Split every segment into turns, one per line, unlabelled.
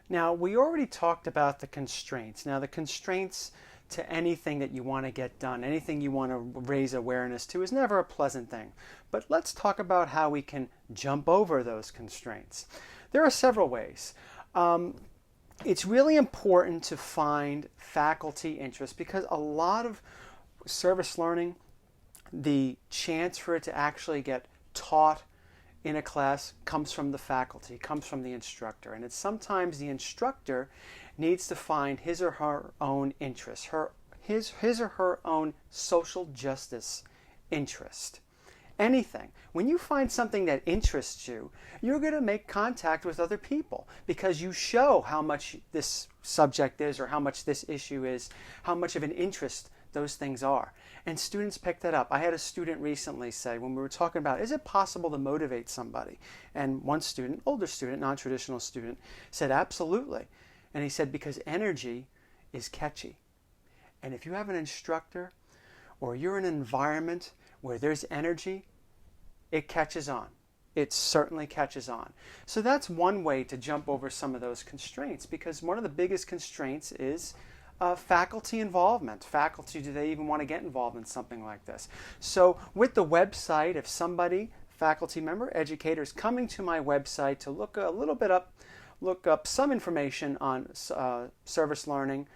Now, we already talked about the constraints. Now, the constraints to anything that you want to get done, anything you want to raise awareness to, is never a pleasant thing. But let's talk about how we can jump over those constraints. There are several ways. It's really important to find faculty interest because a lot of service learning, the chance for it to actually get taught in a class comes from the faculty, comes from the instructor. And it's sometimes the instructor needs to find his or her own interest, his or her own social justice interest. Anything. When you find something that interests you, you're going to make contact with other people because you show how much this subject is or how much this issue is, how much of an interest those things are. And students pick that up. I had a student recently say, when we were talking about, is it possible to motivate somebody? And one student, older student, non-traditional student, said, absolutely. And he said, because energy is catchy. And if you have an instructor or you're in an environment where there's energy, it catches on. It certainly catches on. So that's one way to jump over some of those constraints, because one of the biggest constraints is faculty involvement. Faculty, do they even want to get involved in something like this? So with the website, if somebody, faculty member, educator, is coming to my website to look a little bit up, look up some information on service learning,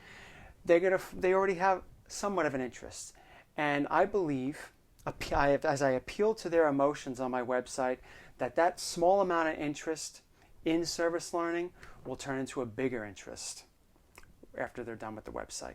they already have somewhat of an interest. And I believe, as I appeal to their emotions on my website, that small amount of interest in service learning will turn into a bigger interest after they're done with the website.